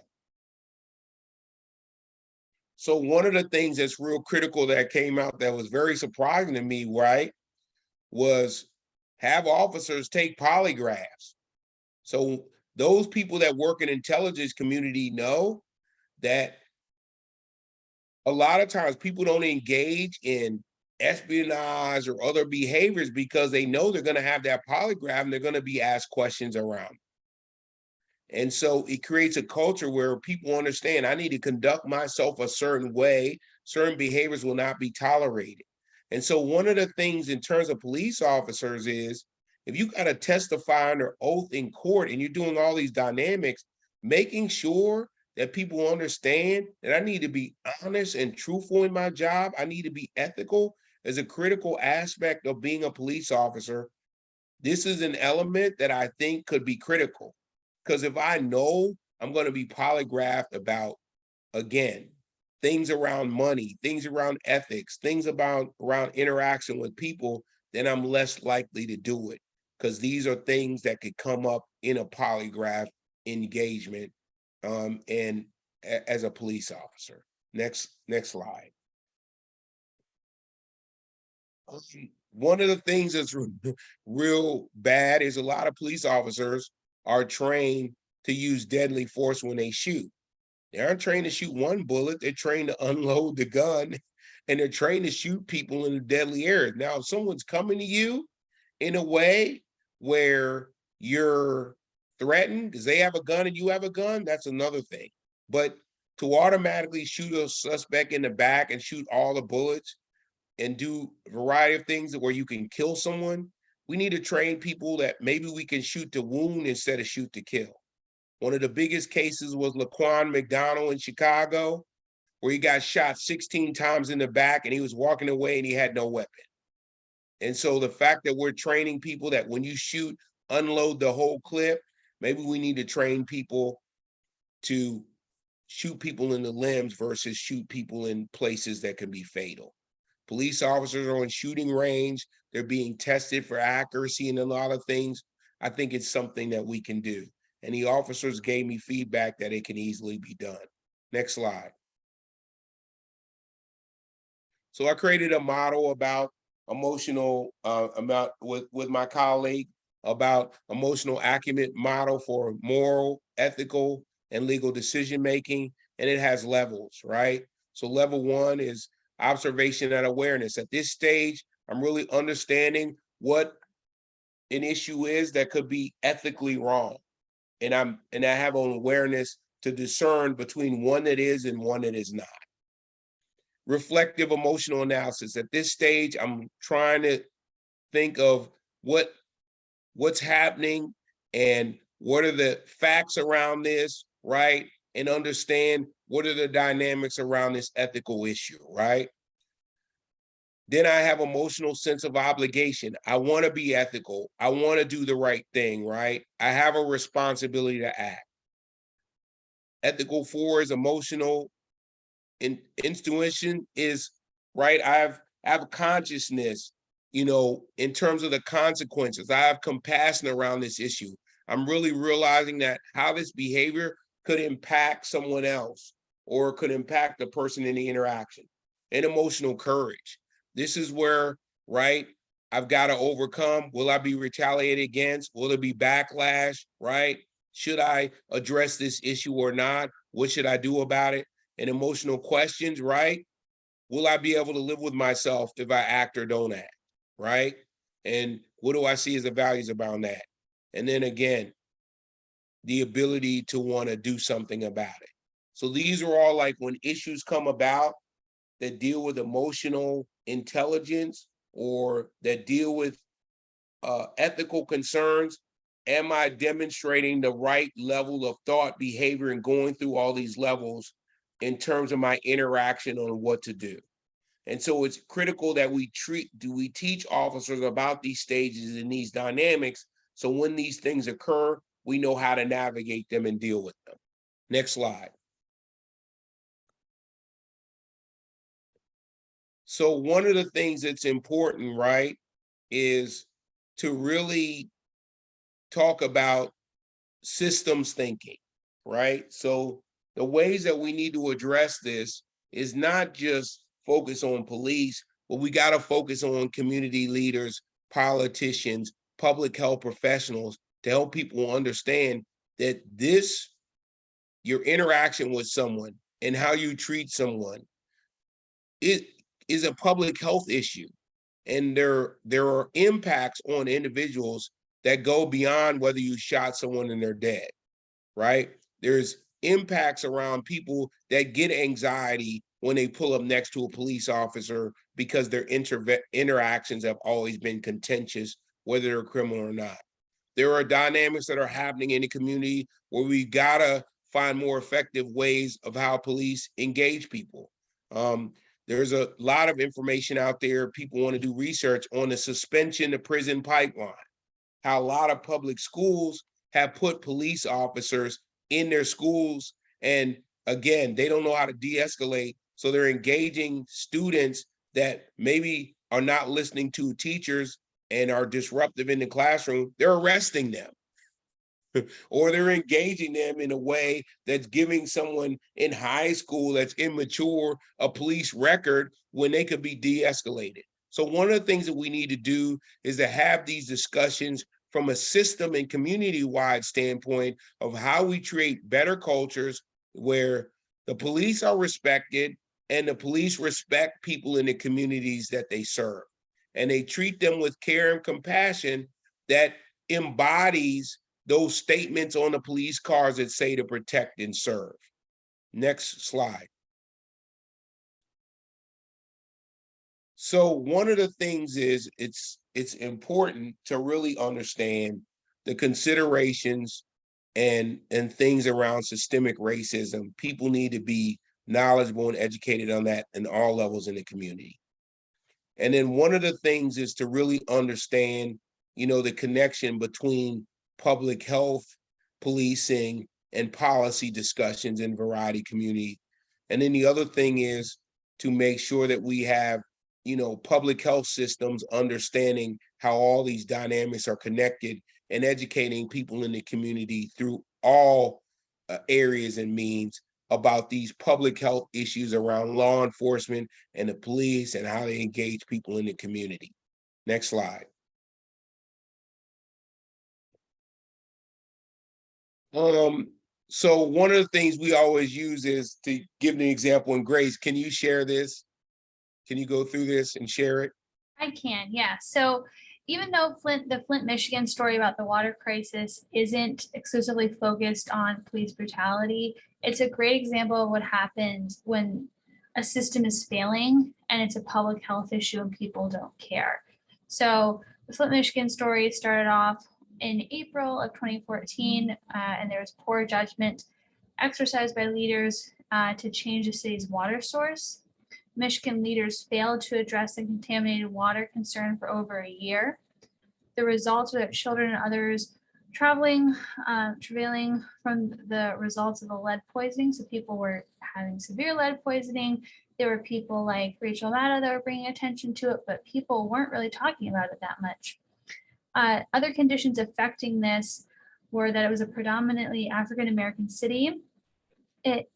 So one of the things that's real critical that came out that was very surprising to me, right, was have officers take polygraphs. So those people that work in intelligence community know that a lot of times people don't engage in espionage or other behaviors because they know they're going to have that polygraph and they're going to be asked questions around. And so it creates a culture where people understand I need to conduct myself a certain way, certain behaviors will not be tolerated. And so one of the things in terms of police officers is if you got to testify under oath in court and you're doing all these dynamics, making sure that people understand that I need to be honest and truthful in my job, I need to be ethical is a critical aspect of being a police officer. This is an element that I think could be critical. Because if I know I'm going to be polygraphed about, again, things around money, things around ethics, things about around interaction with people, then I'm less likely to do it, because these are things that could come up in a polygraph engagement and as a police officer. Next slide. One of the things that's real bad is a lot of police officers are trained to use deadly force when they shoot. They aren't trained to shoot one bullet, they're trained to unload the gun, and they're trained to shoot people in the deadly areas. Now, if someone's coming to you in a way where you're threatened because they have a gun and you have a gun, that's another thing. But to automatically shoot a suspect in the back and shoot all the bullets and do a variety of things where you can kill someone, we need to train people that maybe we can shoot to wound instead of shoot to kill. One of the biggest cases was Laquan McDonald in Chicago, where he got shot 16 times in the back and he was walking away and he had no weapon. And so the fact that we're training people that when you shoot, unload the whole clip, maybe we need to train people to shoot people in the limbs versus shoot people in places that can be fatal. Police officers are on shooting range. They're being tested for accuracy and a lot of things. I think it's something that we can do. And the officers gave me feedback that it can easily be done. Next slide. So I created a model about emotional, about with my colleague about emotional acumen model for moral, ethical, and legal decision making. And it has levels, right? So level 1 is observation and awareness. At this stage, I'm really understanding what an issue is that could be ethically wrong. And I have an awareness to discern between one that is and one that is not. Reflective emotional analysis. At this stage, I'm trying to think of what's happening and what are the facts around this, right? And understand what are the dynamics around this ethical issue, right? Then I have emotional sense of obligation. I want to be ethical. I want to do the right thing, right? I have a responsibility to act. Ethical 4 is emotional. Intuition is, right? I have consciousness, in terms of the consequences. I have compassion around this issue. I'm really realizing that how this behavior could impact someone else or could impact the person in the interaction. And emotional courage. This is where, right, I've got to overcome. Will I be retaliated against? Will there be backlash, right? Should I address this issue or not? What should I do about it? And emotional questions, right? Will I be able to live with myself if I act or don't act, right? And what do I see as the values around that? And then again, the ability to want to do something about it. So these are all like when issues come about that deal with emotional intelligence or that deal with ethical concerns. Am I demonstrating the right level of thought, behavior, and going through all these levels in terms of my interaction on what to do? And so it's critical that we teach officers about these stages and these dynamics, so when these things occur, we know how to navigate them and deal with them. Next slide. So one of the things that's important, right, is to really talk about systems thinking, right? So the ways that we need to address this is not just focus on police, but we got to focus on community leaders, politicians, public health professionals to help people understand that your interaction with someone and how you treat someone, it is a public health issue. And there are impacts on individuals that go beyond whether you shot someone and they're dead, right? There's impacts around people that get anxiety when they pull up next to a police officer because their interactions have always been contentious, whether they're criminal or not. There are dynamics that are happening in the community where we gotta find more effective ways of how police engage people. There's a lot of information out there. People want to do research on the suspension to prison pipeline, how a lot of public schools have put police officers in their schools. And again, they don't know how to de-escalate. So they're engaging students that maybe are not listening to teachers and are disruptive in the classroom, they're arresting them. Or they're engaging them in a way that's giving someone in high school that's immature a police record when they could be de-escalated. So one of the things that we need to do is to have these discussions from a system and community-wide standpoint of how we create better cultures where the police are respected and the police respect people in the communities that they serve. And they treat them with care and compassion that embodies those statements on the police cars that say to protect and serve. Next slide. So one of the things is it's important to really understand the considerations and things around systemic racism. People need to be knowledgeable and educated on that in all levels in the community. And then one of the things is to really understand, the connection between public health, policing, and policy discussions in variety community. And then the other thing is to make sure that we have, public health systems understanding how all these dynamics are connected and educating people in the community through all areas and means about these public health issues around law enforcement and the police and how they engage people in the community. Next slide. So one of the things we always use is to give an example. And Grace, can you share this? Can you go through this and share it? I can, yeah. So even though the Flint, Michigan story about the water crisis isn't exclusively focused on police brutality, it's a great example of what happens when a system is failing and it's a public health issue and people don't care. So the Flint, Michigan story started off in April of 2014, and there was poor judgment exercised by leaders to change the city's water source. Michigan leaders failed to address the contaminated water concern for over a year. The results were that children and others travailing from the results of the lead poisoning. So people were having severe lead poisoning. There were people like Rachel Maddow that were bringing attention to it, but people weren't really talking about it that much. Other conditions affecting this were that it was a predominantly African-American city. It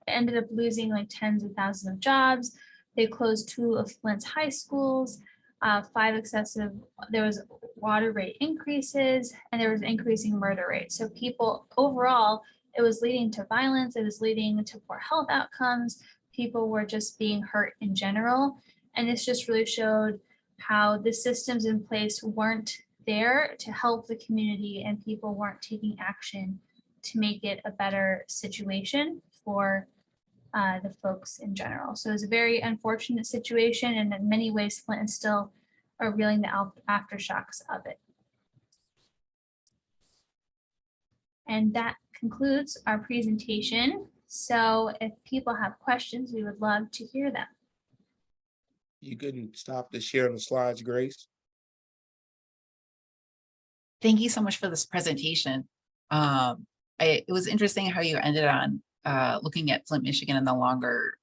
ended up losing like tens of thousands of jobs. They closed 2 of Flint's high schools, there was water rate increases, and there was increasing murder rates. So people overall, it was leading to violence, it was leading to poor health outcomes. People were just being hurt in general. And this just really showed how the systems in place weren't there to help the community and people weren't taking action to make it a better situation for the folks in general. So it's a very unfortunate situation, and in many ways, Flint is still reeling the aftershocks of it. And that concludes our presentation. So if people have questions, we would love to hear them. You couldn't stop the share on the slides, Grace? Thank you so much for this presentation. It was interesting how you ended on looking at Flint, Michigan and the longer,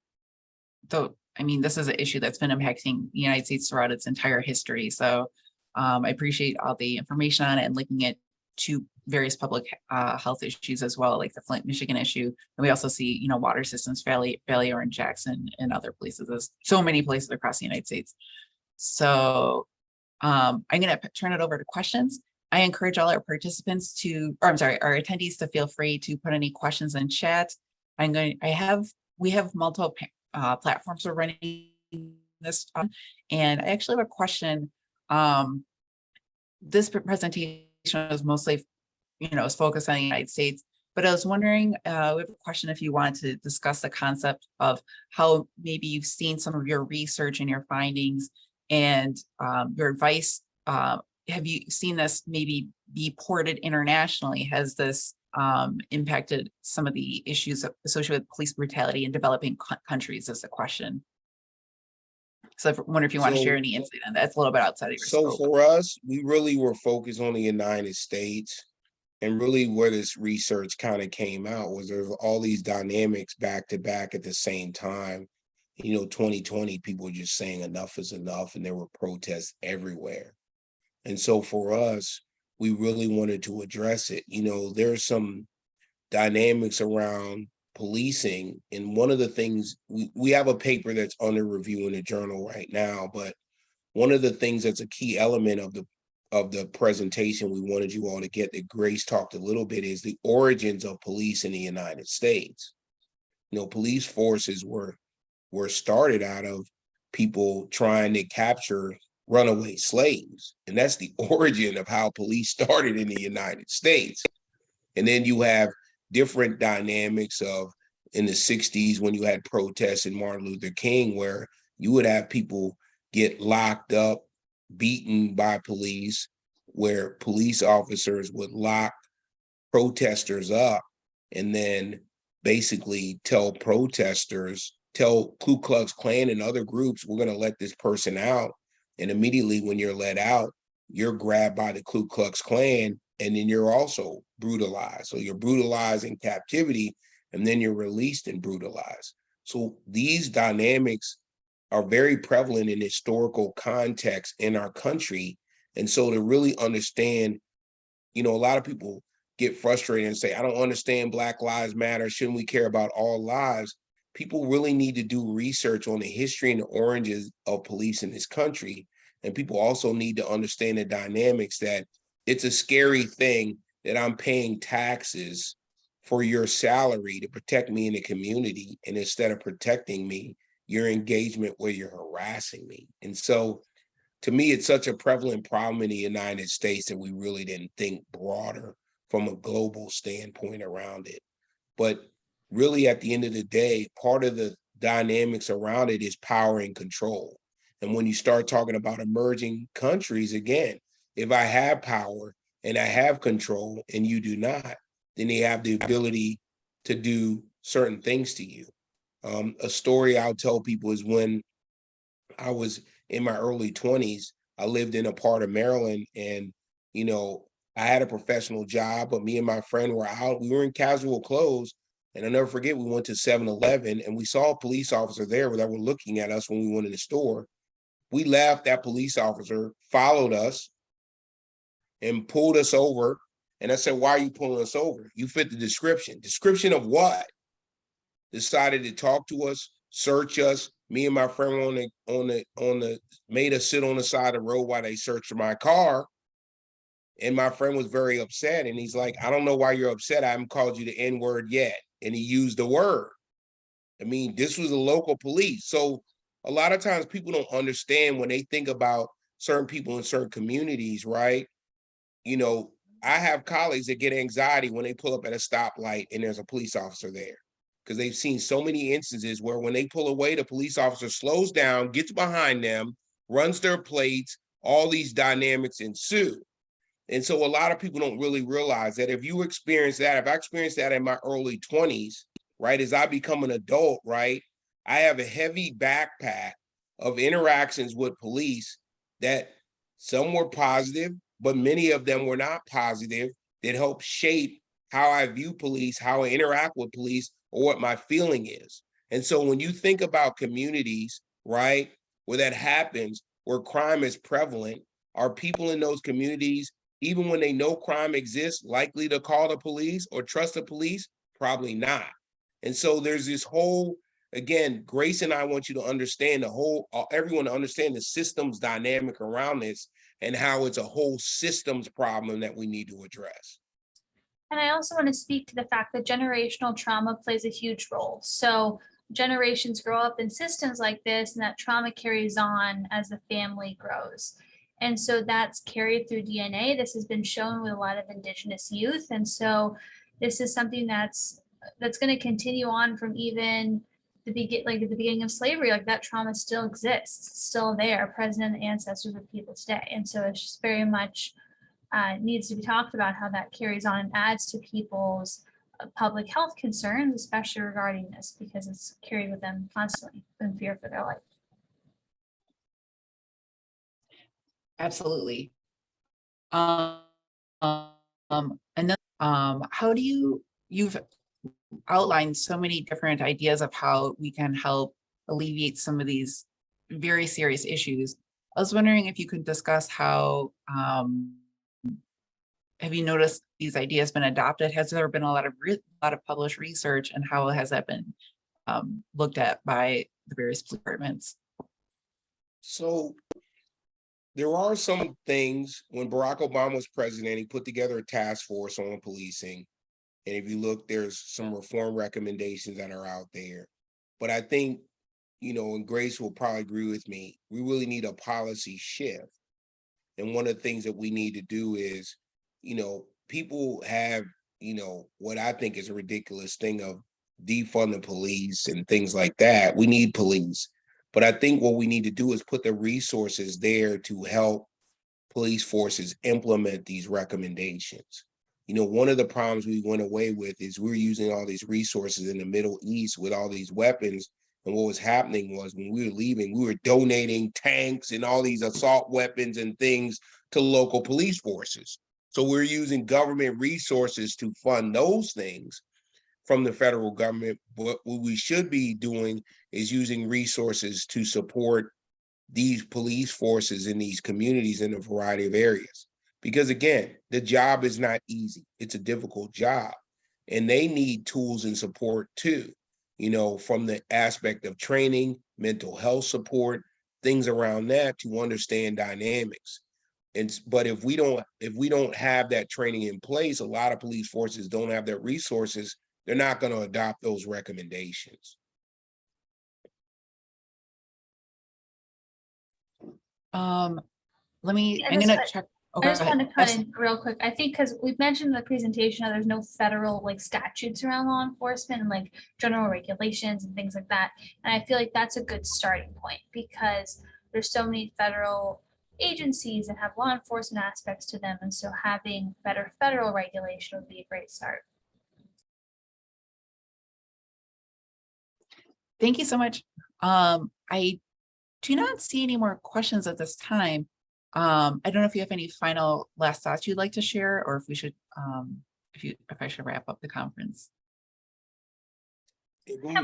though, I mean, this is an issue that's been impacting the United States throughout its entire history. So I appreciate all the information on it and linking it to various public health issues as well, like the Flint, Michigan issue. And we also see, water systems failure in Jackson and other places, there's so many places across the United States. So I'm going to turn it over to questions. I encourage all our participants our attendees to feel free to put any questions in chat. We have multiple platforms we're running this on, and I actually have a question. This presentation is mostly, is focused on the United States, but I was wondering, we have a question if you want to discuss the concept of how maybe you've seen some of your research and your findings and your advice. Have you seen this maybe be ported internationally? Has this impacted some of the issues associated with police brutality in developing countries is the question. So I wonder if you want to share any insight on that. It's a little bit outside of your scope. So for us, we really were focused on the United States, and really where this research kind of came out was there's all these dynamics back to back at the same time. 2020, people were just saying enough is enough, and there were protests everywhere. And so for us, we really wanted to address it. There's some dynamics around policing. And one of the things, we have a paper that's under review in the journal right now, but one of the things that's a key element of the presentation we wanted you all to get, that Grace talked a little bit, is the origins of police in the United States. Police forces were started out of people trying to capture runaway slaves. And that's the origin of how police started in the United States. And then you have different dynamics of in the 60s when you had protests in Martin Luther King, where you would have people get locked up, beaten by police, where police officers would lock protesters up and then basically tell Ku Klux Klan and other groups, we're going to let this person out. And immediately when you're let out, you're grabbed by the Ku Klux Klan, and then you're also brutalized. So you're brutalized in captivity, and then you're released and brutalized. So these dynamics are very prevalent in historical context in our country. And so to really understand, a lot of people get frustrated and say, I don't understand Black Lives Matter. Shouldn't we care about all lives? People really need to do research on the history and the origins of police in this country. And people also need to understand the dynamics that it's a scary thing that I'm paying taxes for your salary to protect me in the community. And instead of protecting me, your engagement where you're harassing me. And so to me, it's such a prevalent problem in the United States that we really didn't think broader from a global standpoint around it. But really, at the end of the day, part of the dynamics around it is power and control. And when you start talking about emerging countries, again, if I have power and I have control and you do not, then they have the ability to do certain things to you. A story I'll tell people is when I was in my early 20s, I lived in a part of Maryland, and, I had a professional job, but me and my friend were out. We were in casual clothes. And I'll never forget, we went to 7-Eleven and we saw a police officer there that were looking at us when we went in the store. We left, that police officer followed us and pulled us over. And I said, why are you pulling us over? You fit the description. Description of what? Decided to talk to us, search us. Me and my friend were made us sit on the side of the road while they searched my car. And my friend was very upset. And he's like, I don't know why you're upset. I haven't called you the N-word yet. And he used the word. I mean, this was a local police. So a lot of times people don't understand when they think about certain people in certain communities, right? I have colleagues that get anxiety when they pull up at a stoplight and there's a police officer there, because they've seen so many instances where when they pull away, the police officer slows down, gets behind them, runs their plates, all these dynamics ensue. And so a lot of people don't really realize that if you experience that, if I experienced that in my early 20s, right, as I become an adult, right, I have a heavy backpack of interactions with police that some were positive, but many of them were not positive, that help shape how I view police, how I interact with police, or what my feeling is. And so when you think about communities, right, where that happens, where crime is prevalent, are people in those communities, even when they know crime exists, likely to call the police or trust the police? Probably not. And so there's this whole, again, Grace and I want you to understand everyone to understand the systems dynamic around this and how it's a whole systems problem that we need to address. And I also want to speak to the fact that generational trauma plays a huge role. So generations grow up in systems like this, and that trauma carries on as the family grows. And so that's carried through DNA. This has been shown with a lot of Indigenous youth. And so this is something that's going to continue on from even the beginning of slavery. Like, that trauma still exists, still there, present in the ancestors of people today. And so it's just very much needs to be talked about how that carries on and adds to people's public health concerns, especially regarding this, because it's carried with them constantly in fear for their life. Absolutely. And then, how do you've outlined so many different ideas of how we can help alleviate some of these very serious issues. I was wondering if you could discuss how, have you noticed these ideas been adopted? Has there been a lot of published research, and how has that been looked at by the various departments? So there are some things. When Barack Obama was president, he put together a task force on policing. And if you look, there's some reform recommendations that are out there. But I think, and Grace will probably agree with me, we really need a policy shift. And one of the things that we need to do is, people have, what I think is a ridiculous thing of defund the police and things like that. We need police. But I think what we need to do is put the resources there to help police forces implement these recommendations. One of the problems we went away with is we're using all these resources in the Middle East with all these weapons. And what was happening was when we were leaving, we were donating tanks and all these assault weapons and things to local police forces. So we're using government resources to fund those things from the federal government. But what we should be doing is using resources to support these police forces in these communities in a variety of areas. Because again, the job is not easy. It's a difficult job. And they need tools and support too, from the aspect of training, mental health support, things around that to understand dynamics. But if we don't have that training in place, a lot of police forces don't have their resources, they're not going to adopt those recommendations. Let me, I I'm just, gonna check. Oh, I go just ahead. want to cut in real quick. I think because we've mentioned in the presentation how there's no federal like statutes around law enforcement and like general regulations and things like that. And I feel like that's a good starting point because there's so many federal agencies that have law enforcement aspects to them. And so having better federal regulation would be a great start. Thank you so much. I do not see any more questions at this time. I don't know if you have any final last thoughts you'd like to share, or if we should, if I should wrap up the conference.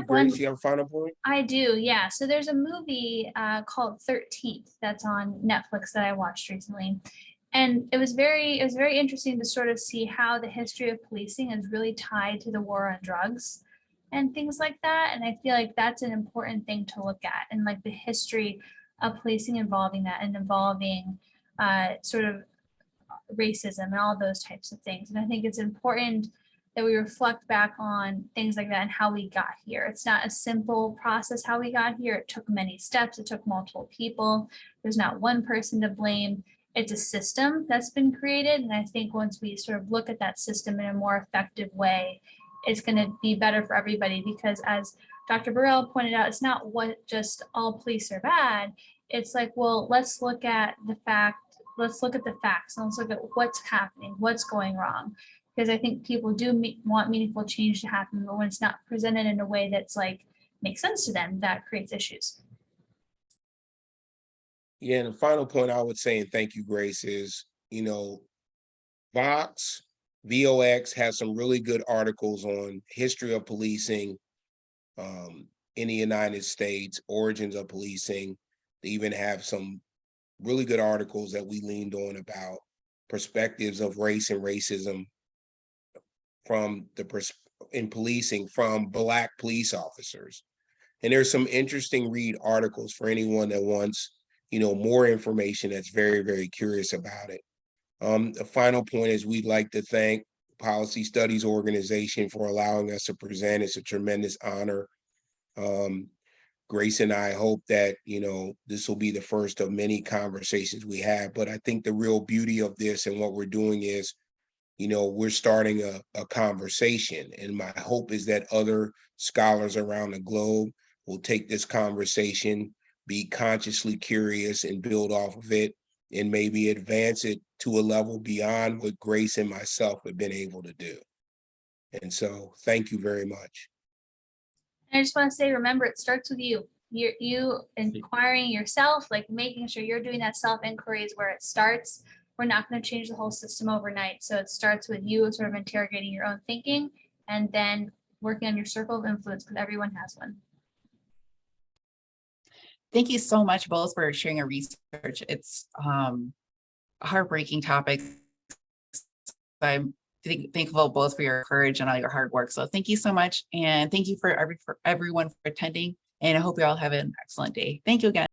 Grace, you have a final point? I do, yeah. So there's a movie called 13th that's on Netflix that I watched recently. And it was very interesting to sort of see how the history of policing is really tied to the war on drugs and things like that. And I feel like that's an important thing to look at, and like the history of policing involving that and involving sort of racism and all those types of things. And I think it's important that we reflect back on things like that and how we got here. It's not a simple process how we got here. It took many steps. It took multiple people. There's not one person to blame. It's a system that's been created. And I think once we sort of look at that system in a more effective way, it's going to be better for everybody, because as Dr. Burrell pointed out, it's not what just all police are bad. It's like, well, let's look at the facts and let's look at what's happening, what's going wrong. Because I think people do want meaningful change to happen, but when it's not presented in a way that's like makes sense to them, that creates issues. Yeah, and the final point I would say, and thank you, Grace, is, VOX has some really good articles on history of policing in the United States, origins of policing. They even have some really good articles that we leaned on about perspectives of race and racism in policing from Black police officers. And there's some interesting read articles for anyone that wants, more information that's very, very curious about it. The final point is we'd like to thank Policy Studies Organization for allowing us to present. It's a tremendous honor. Grace and I hope that, this will be the first of many conversations we have. But I think the real beauty of this and what we're doing is, we're starting a conversation. And my hope is that other scholars around the globe will take this conversation, be consciously curious and build off of it, and maybe advance it to a level beyond what Grace and myself have been able to do. And so thank you very much. I just want to say, remember, it starts with you. You inquiring yourself, like making sure you're doing that self-inquiry is where it starts. We're not going to change the whole system overnight. So it starts with you sort of interrogating your own thinking and then working on your circle of influence, because everyone has one. thank you so much both for sharing your research. It's a heartbreaking topic. I'm thankful both for your courage and all your hard work. So thank you so much. And thank you for everyone for attending. And I hope you all have an excellent day. Thank you again.